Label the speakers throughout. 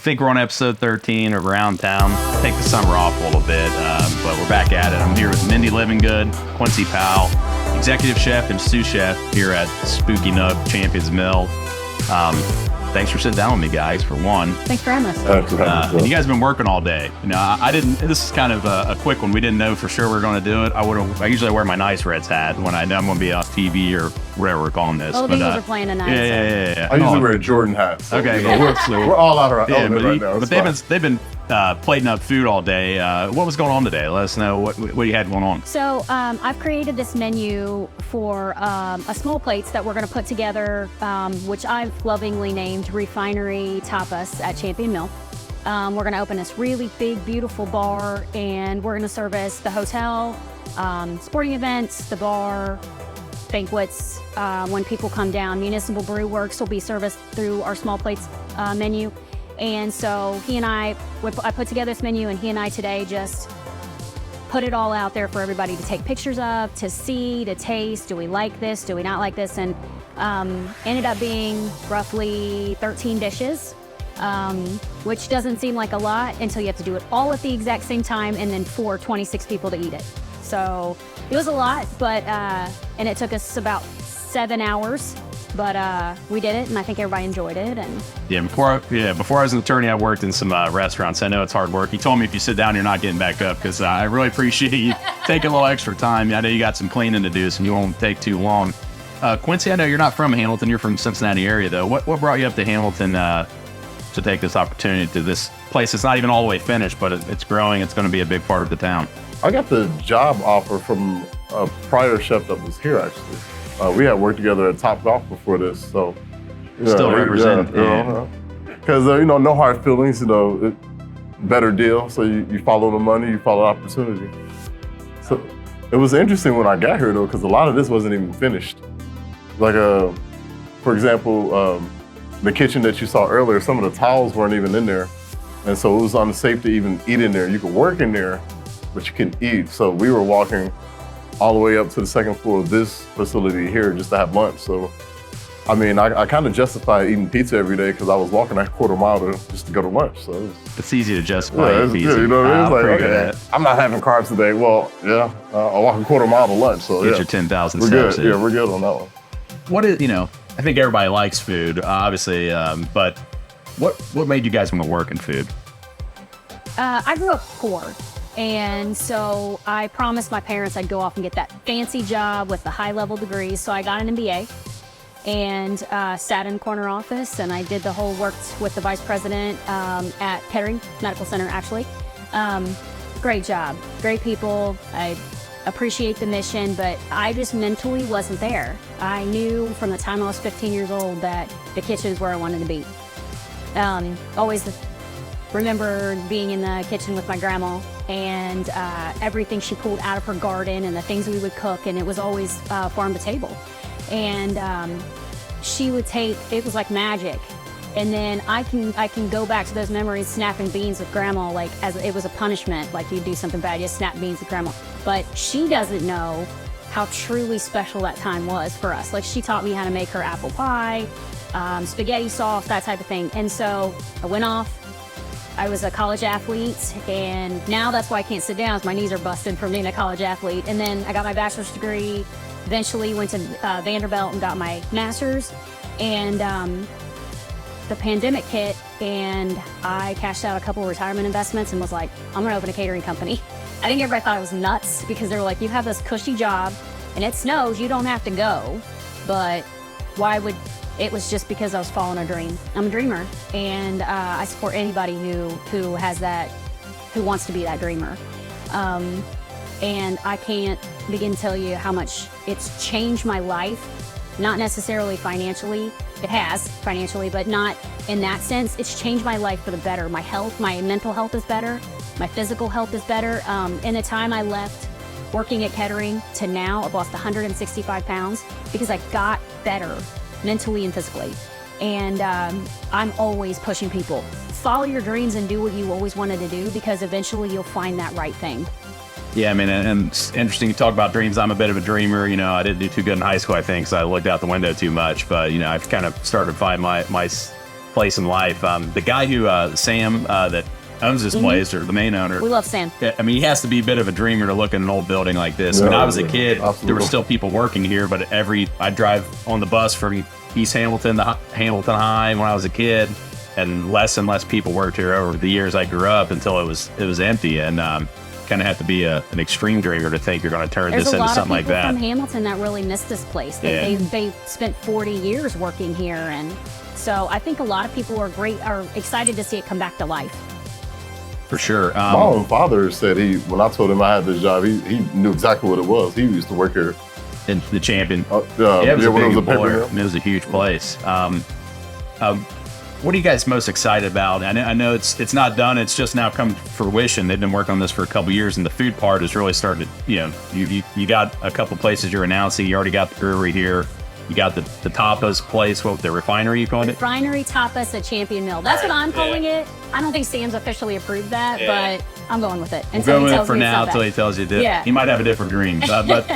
Speaker 1: think we're on episode 13 of Around Town. Take the summer off a little bit, but we're back at it. I'm here with Mindy Livingood, Quincy Powell, executive chef and sous chef here at Spooky Nook, Champions Mill. Thanks for sitting down with me, guys, for one.
Speaker 2: Thanks for having us.
Speaker 1: And you guys have been working all day. You know, I didn't, this is kind of a quick one. We didn't know for sure we were going to do it. I usually wear my Nice Reds hat when I know I'm going to be off TV or whatever we're calling this.
Speaker 2: Oh, the Eagles are playing tonight.
Speaker 1: Yeah.
Speaker 3: I usually wear a Jordan hat. So,
Speaker 1: okay.
Speaker 3: We're all out of our right now.
Speaker 1: But they've been plating up food all day. What was going on today? Let us know what you had going on.
Speaker 2: So I've created this menu for a small plates that we're going to put together, which I've lovingly named Refinery Tapas at Champion Mill. We're going to open this really big, beautiful bar, and we're going to service the hotel, sporting events, the bar, banquets. When people come down, Municipal Brew Works will be serviced through our small plates menu. And so I put together this menu, and he and I today just put it all out there for everybody to take pictures of, to see, to taste. Do we like this? Do we not like this? And ended up being roughly 13 dishes, which doesn't seem like a lot until you have to do it all at the exact same time and then for 26 people to eat it. So it was a lot, but and it took us about 7 hours. But we did it, and I think everybody enjoyed it. And
Speaker 1: before I was an attorney, I worked in some restaurants. I know it's hard work. He told me if you sit down, you're not getting back up, because I really appreciate you taking a little extra time. I know you got some cleaning to do, so you won't take too long. Quincy, I know you're not from Hamilton. You're from Cincinnati area, though. What brought you up to Hamilton to take this opportunity to this place? It's not even all the way finished, but it's growing. It's going to be a big part of the town.
Speaker 3: I got the job offer from a prior chef that was here, actually. We had worked together at Top Golf before this, so
Speaker 1: still represent.
Speaker 3: Because no hard feelings. Better deal. So you follow the money, you follow opportunity. So it was interesting when I got here though, because a lot of this wasn't even finished. Like for example, the kitchen that you saw earlier, some of the towels weren't even in there, and so it was unsafe to even eat in there. You could work in there, but you couldn't eat. So we were walking all the way up to the second floor of this facility here just to have lunch. So, I mean, I kind of justified eating pizza every day because I was walking that quarter mile just to go to lunch. So
Speaker 1: it's easy to justify eating pizza.
Speaker 3: Good, you know what I mean? It's like, okay, I'm not having carbs today. Well, yeah, I'll walk a quarter mile to lunch. So
Speaker 1: get your 10,000 steps.
Speaker 3: We're good. Yeah, we're good on that one.
Speaker 1: What is, I think everybody likes food, obviously, but what made you guys want to work in food?
Speaker 2: I grew up poor. And so I promised my parents I'd go off and get that fancy job with the high-level degree. So I got an MBA and sat in the corner office, and I did the whole worked with the vice president at Kettering Medical Center, actually. Great job, great people. I appreciate the mission, but I just mentally wasn't there. I knew from the time I was 15 years old that the kitchen is where I wanted to be. Always remember being in the kitchen with my grandma and everything she pulled out of her garden and the things we would cook, and it was always farm to table. And she would take, it was like magic. And then I can go back to those memories, snapping beans with grandma, like as it was a punishment, like you'd do something bad, you just snap beans with grandma. But she doesn't know how truly special that time was for us. Like she taught me how to make her apple pie, spaghetti sauce, that type of thing. And so I went off. I was a college athlete, and now that's why I can't sit down, is my knees are busted from being a college athlete. And then I got my bachelor's degree, eventually went to Vanderbilt and got my master's, and the pandemic hit, and I cashed out a couple of retirement investments and was like, I'm gonna open a catering company. I think everybody thought I was nuts because they were like, you have this cushy job and it snows, you don't have to go, but why would... It was just because I was following a dream. I'm a dreamer, and I support anybody who has that, who wants to be that dreamer. And I can't begin to tell you how much it's changed my life, not necessarily financially. It has financially, but not in that sense. It's changed my life for the better. My health, my mental health is better. My physical health is better. In the time I left working at Kettering to now, I've lost 165 pounds because I got better mentally and physically. And I'm always pushing people. Follow your dreams and do what you always wanted to do, because eventually you'll find that right thing.
Speaker 1: Yeah, I mean, and it's interesting you talk about dreams. I'm a bit of a dreamer. I didn't do too good in high school, I think, so I looked out the window too much. But, I've kind of started to find my place place in life. The guy who, Sam, that owns this place, or the main owner.
Speaker 2: We love Sam.
Speaker 1: I mean, he has to be a bit of a dreamer to look at an old building like this. When I was a kid,
Speaker 3: absolutely.
Speaker 1: there were still people working here, but I'd drive on the bus from East Hamilton to Hamilton High when I was a kid, and less people worked here over the years I grew up until it was empty. And kind of have to be an extreme dreamer to think you're going to turn this into something like that.
Speaker 2: There's a lot of people from Hamilton that really miss this place. They spent 40 years working here, and so I think a lot of people are excited to see it come back to life.
Speaker 1: For sure.
Speaker 3: My own father said when I told him I had this job, he knew exactly what it was. He used to work here.
Speaker 1: In the Champion.
Speaker 3: Yeah,
Speaker 1: it was a
Speaker 3: when
Speaker 1: big
Speaker 3: it was a paper
Speaker 1: employer.
Speaker 3: mill.
Speaker 1: It was a huge place. What are you guys most excited about? I know it's not done. It's just now come to fruition. They've been working on this for a couple years, and the food part is really starting to, you got a couple places you're announcing. You already got the brewery here. You got the tapas place, the refinery you called it?
Speaker 2: Refinery tapas at Champion Mill. That's what I'm calling it. I don't think Sam's officially approved that, but I'm going with it.
Speaker 1: Go with it for now until he tells you that.
Speaker 2: Yeah.
Speaker 1: He might have a different dream. But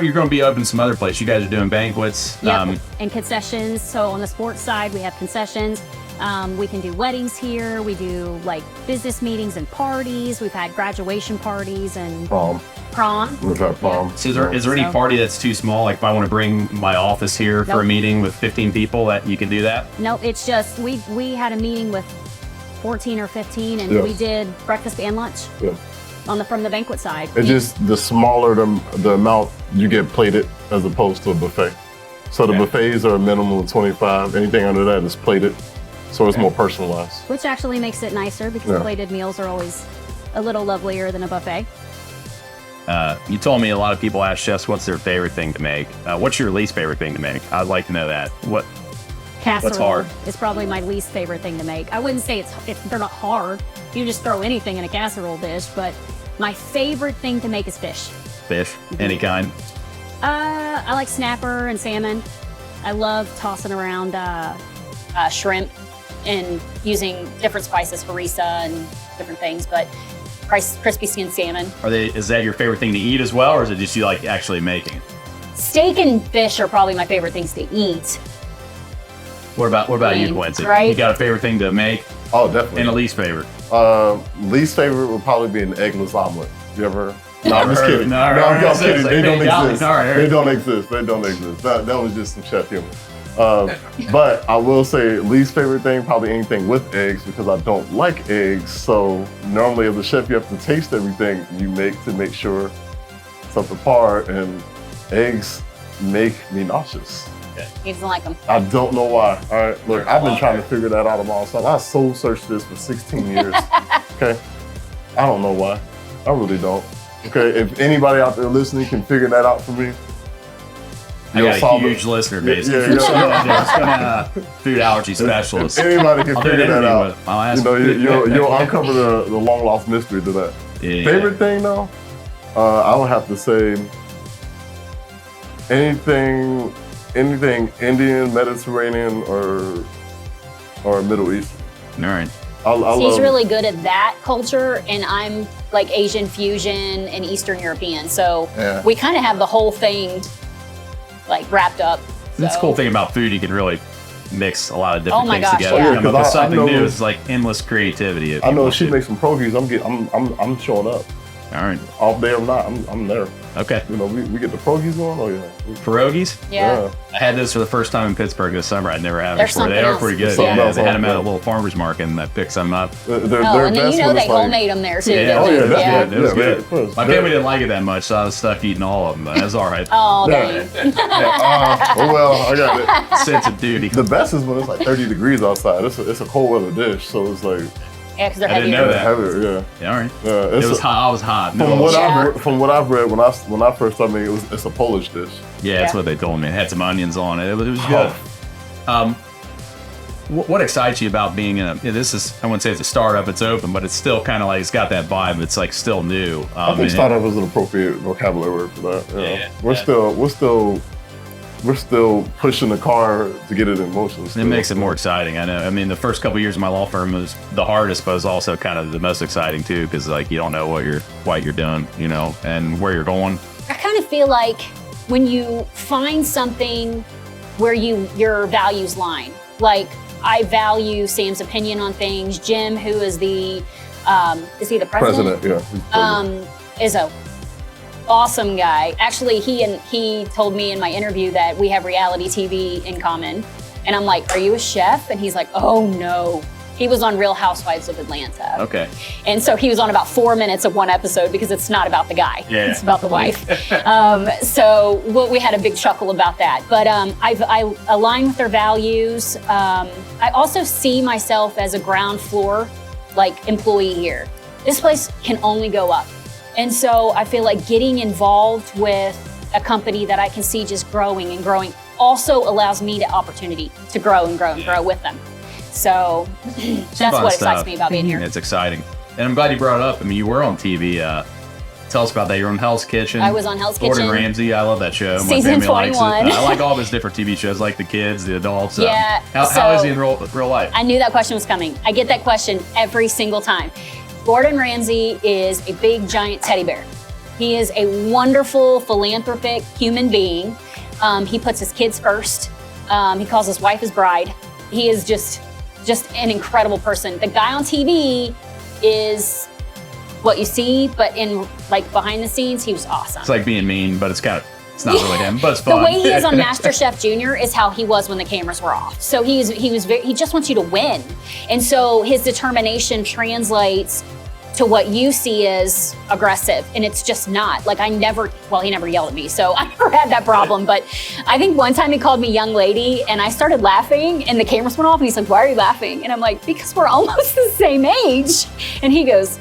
Speaker 1: you're going to be open some other places. You guys are doing banquets.
Speaker 2: Yep. And concessions. So on the sports side, we have concessions. We can do weddings here. We do like business meetings and parties. We've had graduation parties and prom.
Speaker 3: We've had prom.
Speaker 1: So is there any party that's too small? Like if I want to bring my office here for a meeting with 15 people, that you can do that?
Speaker 2: No, it's just we had a meeting with 14 or 15, and we did breakfast and lunch from the banquet side.
Speaker 3: It's just the smaller the amount you get plated as opposed to a buffet. So the buffets are a minimum of 25. Anything under that is plated. So it's more personalized.
Speaker 2: Which actually makes it nicer because plated meals are always a little lovelier than a buffet.
Speaker 1: You told me a lot of people ask chefs what's their favorite thing to make. What's your least favorite thing to make? I'd like to know that.
Speaker 2: Casserole
Speaker 1: What's hard?
Speaker 2: Is probably my least favorite thing to make. I wouldn't say they're not hard. You just throw anything in a casserole dish, but my favorite thing to make is fish.
Speaker 1: Fish? Any kind?
Speaker 2: I like snapper and salmon. I love tossing around shrimp and using different spices, harissa and different things, but crispy skin salmon.
Speaker 1: Is that your favorite thing to eat as well, or is it just you like actually making?
Speaker 2: Steak and fish are probably my favorite things to eat.
Speaker 1: What about you, Quincy?
Speaker 2: Right?
Speaker 1: You got a favorite thing to make?
Speaker 3: Oh, definitely.
Speaker 1: And a least favorite?
Speaker 3: Least favorite would probably be an eggless omelet. You ever? No, I'm just kidding.
Speaker 1: No,
Speaker 3: I'm kidding. They don't exist.
Speaker 1: They
Speaker 3: don't exist. They don't exist. That was just some chef humor. But I will say least favorite thing, probably anything with eggs, because I don't like eggs. So normally as a chef, you have to taste everything you make to make sure it's up to par, and eggs make me nauseous.
Speaker 2: He doesn't like them.
Speaker 3: I don't know why. All right, look, I've been trying to figure that out myself. I soul searched this for 16 years. Okay, I don't know why. I really don't. Okay, if anybody out there listening can figure that out for me,
Speaker 1: I got a huge listener base. Food allergy specialist.
Speaker 3: Anybody can figure that out.
Speaker 1: I'll ask
Speaker 3: you'll uncover the long lost mystery to that.
Speaker 1: Yeah.
Speaker 3: Favorite thing though, I would have to say anything Indian, Mediterranean, or Middle Eastern.
Speaker 1: All right.
Speaker 2: He's really good at that culture, and I'm like Asian fusion and Eastern European. So we kind of have the whole thing like wrapped up.
Speaker 1: That's the cool thing about food. You can really mix a lot of different things together.
Speaker 2: Yeah.
Speaker 1: Come up with something new. It's like endless creativity.
Speaker 3: I know if she makes some pierogies, I'm showing up.
Speaker 1: All right.
Speaker 3: Off day or not, I'm there.
Speaker 1: Okay.
Speaker 3: You know, we get the pierogies on. Oh yeah.
Speaker 1: Pierogies?
Speaker 2: Yeah.
Speaker 1: I had those for the first time in Pittsburgh this summer. I'd never had them
Speaker 2: They're
Speaker 1: before. They
Speaker 2: something
Speaker 1: are pretty
Speaker 2: else.
Speaker 1: good.
Speaker 2: Yeah.
Speaker 1: Yeah, they had them at a little farmer's market, and that picks them up.
Speaker 3: They're
Speaker 2: and
Speaker 3: best
Speaker 2: then you know
Speaker 3: when
Speaker 2: they
Speaker 3: it's like,
Speaker 2: homemade them there too.
Speaker 1: Yeah.
Speaker 2: don't
Speaker 3: Oh
Speaker 2: they?
Speaker 3: yeah,
Speaker 1: It was good.
Speaker 3: First.
Speaker 1: My family didn't like it that much, so I was stuck eating all of them, but that's all right.
Speaker 2: Oh, dang.
Speaker 3: Oh well, I got it.
Speaker 1: Sense of duty.
Speaker 3: The best is when it's like 30 degrees outside. It's a cold weather dish, so it's like
Speaker 2: Yeah, because they're
Speaker 1: I didn't
Speaker 2: heavier.
Speaker 1: know that.
Speaker 3: heavier. Yeah.
Speaker 1: All right.
Speaker 3: Yeah,
Speaker 1: It was hot. I was hot.
Speaker 3: From what I've read, when I first started making it, it's a Polish dish.
Speaker 1: Yeah, that's what they told me. It had some onions on it. It was good. What excites you about being in this is, I wouldn't say it's a startup, it's open, but it's still kind of like, it's got that vibe. It's like still new.
Speaker 3: I think startup is an appropriate vocabulary word for that.
Speaker 1: Yeah.
Speaker 3: We're still pushing the car to get it in motion.
Speaker 1: It makes it more exciting. I know. I mean, the first couple of years of my law firm was the hardest, but it was also kind of the most exciting too, because like you don't know what you're doing, you know, and where you're going.
Speaker 2: I kind of feel like when you find something where your values line, like I value Sam's opinion on things. Jim, who is the, is he the president? Is a awesome guy. Actually, he told me in my interview that we have reality TV in common. And I'm like, are you a chef? And he's like, oh no. He was on Real Housewives of Atlanta.
Speaker 1: Okay.
Speaker 2: And so he was on about 4 minutes of one episode because it's not about the guy.
Speaker 1: Yeah.
Speaker 2: It's about the wife. So we had a big chuckle about that. But I align with their values. I also see myself as a ground floor like employee here. This place can only go up. And so I feel like getting involved with a company that I can see just growing and growing also allows me the opportunity to grow and grow and grow with them. So that's what excites me about being here.
Speaker 1: It's exciting. And I'm glad you brought it up. I mean, you were on TV. Tell us about that. You were on Hell's Kitchen.
Speaker 2: I was on Hell's
Speaker 1: Gordon
Speaker 2: Kitchen.
Speaker 1: Ramsay. I love that show. My
Speaker 2: Season
Speaker 1: family
Speaker 2: 21.
Speaker 1: likes it. I like all his different TV shows, like the kids, the adults.
Speaker 2: Yeah.
Speaker 1: How is he in real life?
Speaker 2: I knew that question was coming. I get that question every single time. Gordon Ramsay is a big, giant teddy bear. He is a wonderful, philanthropic human being. He puts his kids first. He calls his wife his bride. He is just an incredible person. The guy on TV is what you see, but in like behind the scenes, he was awesome.
Speaker 1: It's like being mean, but it's not really him, but it's fun.
Speaker 2: The way he is on MasterChef Junior is how he was when the cameras were off. So he just wants you to win. And so his determination translates to what you see as aggressive, and it's just not. Like he never yelled at me, so I never had that problem. But I think one time he called me young lady, and I started laughing, and the cameras went off, and he's like, why are you laughing? And I'm like, because we're almost the same age. And he goes,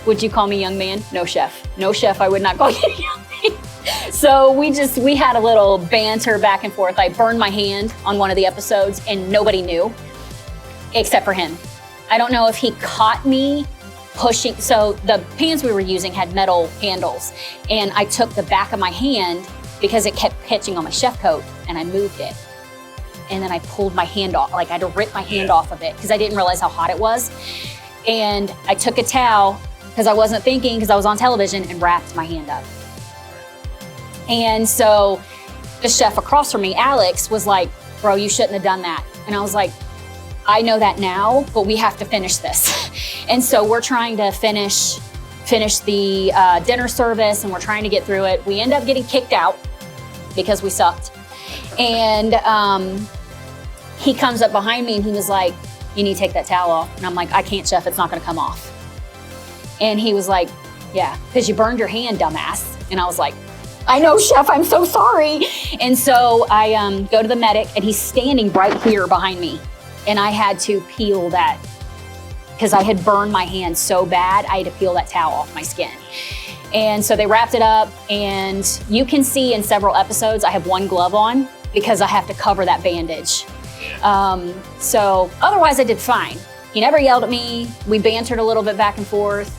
Speaker 2: would you call me young man? No, chef. No, chef, I would not call you young man. So we had a little banter back and forth. I burned my hand on one of the episodes, and nobody knew, except for him. I don't know if he caught me pushing. So the pans we were using had metal handles, and I took the back of my hand because it kept catching on my chef coat, and I moved it. And then I pulled my hand off, like I had to rip my hand off of it because I didn't realize how hot it was. And I took a towel because I wasn't thinking, because I was on television, and wrapped my hand up. And so the chef across from me, Alex, was like, bro, you shouldn't have done that. And I was like, I know that now, but we have to finish this. And so we're trying to finish the dinner service, and we're trying to get through it. We end up getting kicked out because we sucked. And he comes up behind me, and he was like, you need to take that towel off. And I'm like, I can't, chef, it's not gonna come off. And he was like, yeah, because you burned your hand, dumbass. And I was like, I know, chef, I'm so sorry. And so I go to the medic, and he's standing right here behind me. And I had to peel that because I had burned my hand so bad, I had to peel that towel off my skin. And so they wrapped it up, and you can see in several episodes, I have one glove on because I have to cover that bandage. So otherwise I did fine. He never yelled at me. We bantered a little bit back and forth.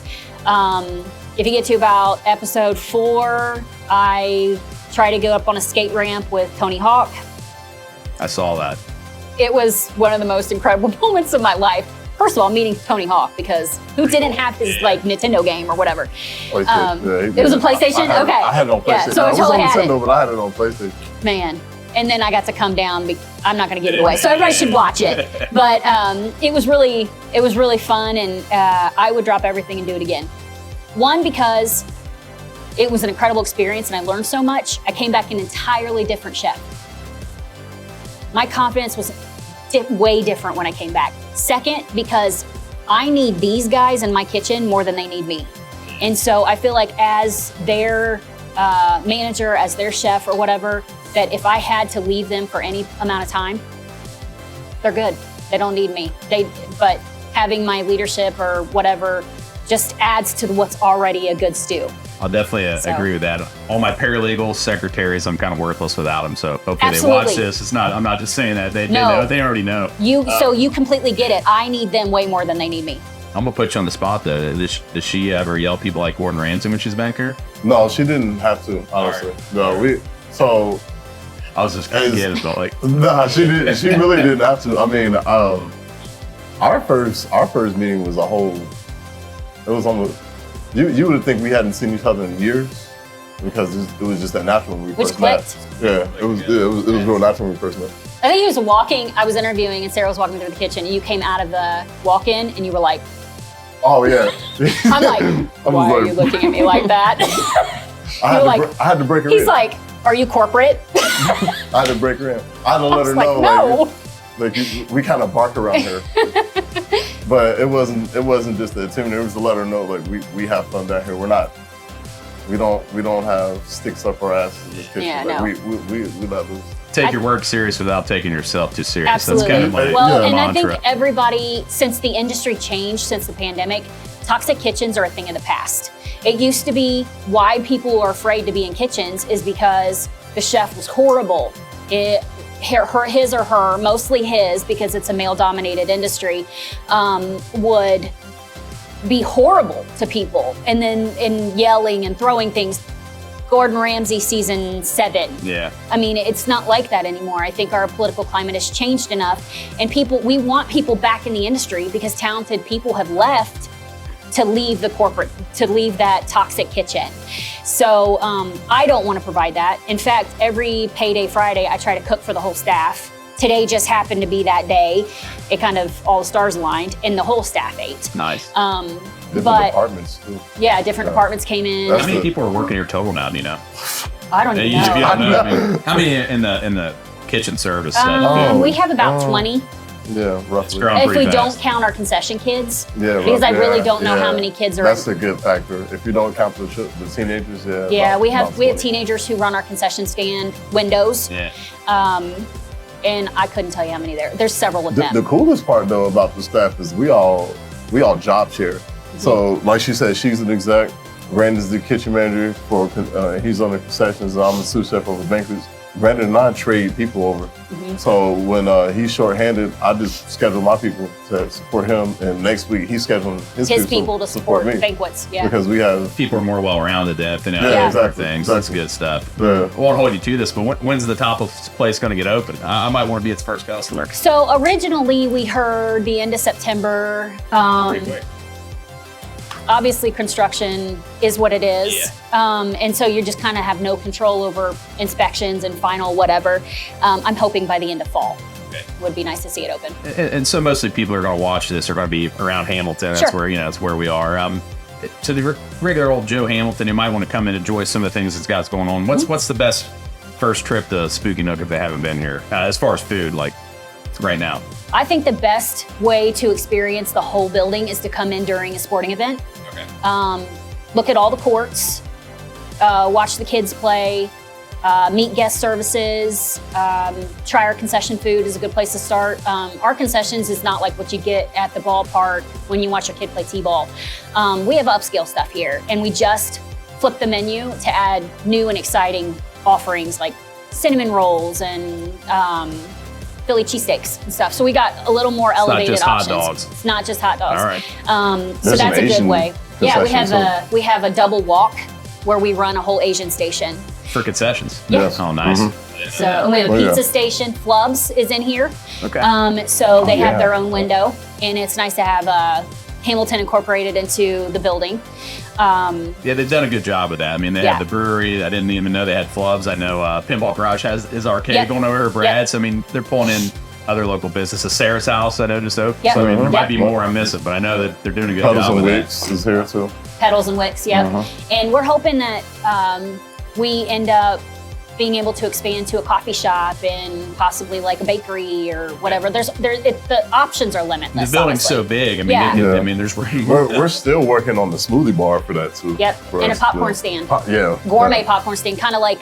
Speaker 2: If you get to about episode 4, I try to go up on a skate ramp with Tony Hawk.
Speaker 1: I saw that.
Speaker 2: It was one of the most incredible moments of my life. First of all, meeting Tony Hawk, because who didn't have his like Nintendo game or whatever? It was a PlayStation? Okay.
Speaker 3: I had it on PlayStation.
Speaker 2: Yeah, so I totally had
Speaker 3: Nintendo,
Speaker 2: it.
Speaker 3: but I had it on PlayStation.
Speaker 2: Man. And then I got to come down. I'm not going to give it away, so everybody should watch it. But it was really fun, and I would drop everything and do it again. One, because it was an incredible experience, and I learned so much. I came back an entirely different chef. My confidence was way different when I came back. Second, because I need these guys in my kitchen more than they need me. And so I feel like as their manager, as their chef or whatever, that if I had to leave them for any amount of time, they're good. They don't need me. But having my leadership or whatever just adds to what's already a good stew.
Speaker 1: I'll definitely agree with that. All my paralegals, secretaries, I'm kind of worthless without them. So hopefully
Speaker 2: Absolutely.
Speaker 1: They watch this. I'm not just saying that. They know. They already know.
Speaker 2: So you completely get it. I need them way more than they need me.
Speaker 1: I'm gonna put you on the spot though. Does she ever yell at people like Gordon Ramsay when she's back here?
Speaker 3: No, she didn't have to, honestly.
Speaker 1: Right.
Speaker 3: No,
Speaker 1: I was just kidding, but like.
Speaker 3: Nah, she didn't. She really didn't have to. I mean, our first meeting was it was almost. You would think we hadn't seen each other in years, because it was just that natural when we first met.
Speaker 2: Clicked.
Speaker 3: Yeah, it was real natural when we first met.
Speaker 2: I think he was walking, I was interviewing and Sarah was walking through the kitchen and you came out of the walk-in and you were like,
Speaker 3: Oh yeah.
Speaker 2: I'm like, why are you looking at me like that?
Speaker 3: I had to break her in.
Speaker 2: He's like, are you corporate?
Speaker 3: I had to break her in. I had to let her
Speaker 2: like,
Speaker 3: know.
Speaker 2: no.
Speaker 3: Like we kind of bark around her. But it wasn't just to intimidate, it was to let her know like we have fun down here. We don't have sticks up our asses in this kitchen.
Speaker 2: Yeah,
Speaker 3: like,
Speaker 2: no.
Speaker 3: we let loose.
Speaker 1: Take your work serious without taking yourself too serious.
Speaker 2: Absolutely.
Speaker 1: That's kind of like
Speaker 2: well,
Speaker 1: the
Speaker 2: and
Speaker 1: mantra.
Speaker 2: I think everybody, since the industry changed since the pandemic, toxic kitchens are a thing of the past. It used to be why people are afraid to be in kitchens is because the chef was horrible. His or her, mostly his, because it's a male-dominated industry, would be horrible to people, and yelling and throwing things. Gordon Ramsay season 7.
Speaker 1: Yeah.
Speaker 2: I mean, it's not like that anymore. I think our political climate has changed enough, and we want people back in the industry because talented people have left to leave that toxic kitchen. So I don't want to provide that. In fact, every payday Friday, I try to cook for the whole staff. Today just happened to be that day. It kind of, all the stars aligned and the whole staff ate.
Speaker 1: Nice.
Speaker 3: Different departments too.
Speaker 2: Yeah, different departments came in.
Speaker 1: How many people are working here total now, do you know?
Speaker 2: I don't even know.
Speaker 1: I mean, how many in the kitchen service?
Speaker 2: We have about 20.
Speaker 3: Yeah, roughly.
Speaker 2: If we don't count our concession kids.
Speaker 3: Yeah,
Speaker 2: because I really don't know how many kids are.
Speaker 3: That's a good factor. If you don't count the teenagers,
Speaker 2: Yeah, we have teenagers who run our concession stand windows.
Speaker 1: Yeah.
Speaker 2: And I couldn't tell you how many there. There's several of them.
Speaker 3: The coolest part though about the staff is we all job share.
Speaker 2: Mm-hmm.
Speaker 3: So like she said, she's an exec. Brandon's the kitchen manager he's on the concessions. And I'm the sous chef over banquets. Brandon and I trade people over.
Speaker 2: Mm-hmm.
Speaker 3: So when he's shorthanded, I just schedule my people to support him. And next week he's scheduling his people
Speaker 2: to support
Speaker 3: me.
Speaker 2: banquets. Yeah.
Speaker 3: Because we have
Speaker 1: people are more well-rounded than
Speaker 3: Yeah,
Speaker 1: other
Speaker 3: exactly,
Speaker 1: things.
Speaker 3: exactly.
Speaker 1: That's good stuff.
Speaker 3: Yeah.
Speaker 1: I won't hold you to this, but when's the top of place going to get open? I might want to be its first customer.
Speaker 2: So originally we heard the end of September.
Speaker 1: Pretty quick.
Speaker 2: Obviously construction is what it is. And so you just kind of have no control over inspections and final whatever. I'm hoping by the end of fall.
Speaker 1: Okay.
Speaker 2: Would be nice to see it open.
Speaker 1: And so mostly people are going to watch this are going to be around Hamilton. That's
Speaker 2: Sure.
Speaker 1: where, that's where we are. To the regular old Joe Hamilton, you might want to come and enjoy some of the things that's got going on. What's the best first trip to Spooky Nook if they haven't been here? As far as food, like right now.
Speaker 2: I think the best way to experience the whole building is to come in during a sporting event.
Speaker 1: Okay.
Speaker 2: Look at all the courts, watch the kids play, meet guest services, try our concession food is a good place to start. Our concessions is not like what you get at the ballpark when you watch your kid play t-ball. We have upscale stuff here, and we just flipped the menu to add new and exciting offerings like cinnamon rolls and Philly cheesesteaks and stuff. So we got a little more elevated
Speaker 1: just hot
Speaker 2: options.
Speaker 1: dogs.
Speaker 2: It's not just hot dogs.
Speaker 1: All right.
Speaker 2: So that's a good way. Yeah, we have a double walk where we run a whole Asian station.
Speaker 1: For concessions.
Speaker 3: Yeah.
Speaker 1: Oh, nice.
Speaker 3: Mm-hmm.
Speaker 2: So we have a pizza station. Flubs is in here.
Speaker 1: Okay.
Speaker 2: So they have their own window, and it's nice to have Hamilton incorporated into the building.
Speaker 1: Yeah, they've done a good job with that. I mean, they have the brewery. I didn't even know they had Flubs. I know Pinball Garage has his arcade going over here, Brad's. I mean, they're pulling in other local businesses. Sarah's House, I know, just opened.
Speaker 2: Yep.
Speaker 1: So, I mean, there
Speaker 2: Yep.
Speaker 1: might be more I'm missing, but I know that they're doing a good
Speaker 3: Puddles
Speaker 1: job
Speaker 3: and
Speaker 1: with
Speaker 3: Wicks is here too.
Speaker 2: Pedals and Wicks, yeah. And we're hoping that we end up being able to expand to a coffee shop and possibly like a bakery or whatever. The options are limitless.
Speaker 1: The building's
Speaker 2: honestly.
Speaker 1: so big. I mean,
Speaker 2: Yeah.
Speaker 1: I mean, there's room more.
Speaker 3: We're still working on the smoothie bar for that too.
Speaker 2: Yep,
Speaker 3: for
Speaker 2: and a
Speaker 3: us,
Speaker 2: popcorn
Speaker 3: too.
Speaker 2: stand.
Speaker 3: Gourmet
Speaker 2: Popcorn stand, kind of like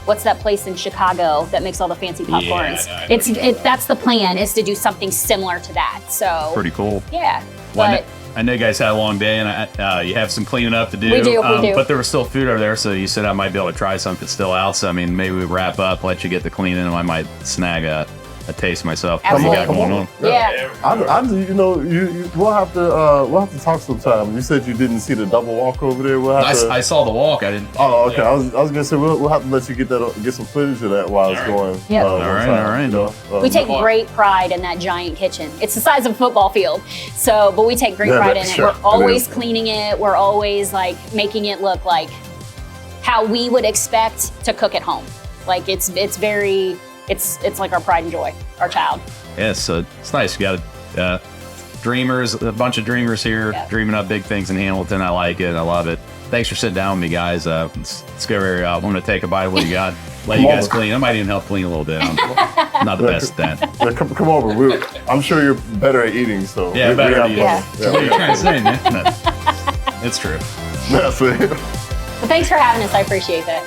Speaker 2: what's that place in Chicago that makes all the fancy popcorns?
Speaker 1: Yeah,
Speaker 2: That's the plan, is to do something similar to that. So
Speaker 1: Pretty cool.
Speaker 2: yeah,
Speaker 1: Well,
Speaker 2: but
Speaker 1: I know you guys had a long day, and you have some cleaning up to do.
Speaker 2: We do.
Speaker 1: But there was still food over there, so you said I might be able to try something still out. So I mean, maybe we wrap up, let you get the cleaning, and I might snag a taste myself. What you got going on?
Speaker 2: yeah.
Speaker 3: We'll have to talk sometime. You said you didn't see the double walk over there. We'll have to.
Speaker 1: I saw the walk. I didn't.
Speaker 3: Oh, okay. I was gonna say we'll have to let you get some footage of that while it's going.
Speaker 2: Yep.
Speaker 1: All right.
Speaker 2: We take great pride in that giant kitchen. It's the size of a football field. So, but we take great pride in it.
Speaker 3: Sure.
Speaker 2: We're always cleaning it. We're always like making it look like how we would expect to cook at home. Like it's very it's like our pride and joy, our child.
Speaker 1: Yeah, so it's nice. We got dreamers, a bunch of dreamers here, dreaming up big things in Hamilton. I like it. I love it. Thanks for sitting down with me, guys. Let's go over. I'm going to take a bite of what you got. Let you guys clean. I might even help clean a little bit. I'm not the best at that.
Speaker 3: Yeah, come over. I'm sure you're better at eating, so
Speaker 1: yeah, better at eating.
Speaker 2: Yeah.
Speaker 1: What are you trying to say, man? No, it's true.
Speaker 3: That's it.
Speaker 2: But thanks for having us. I appreciate that.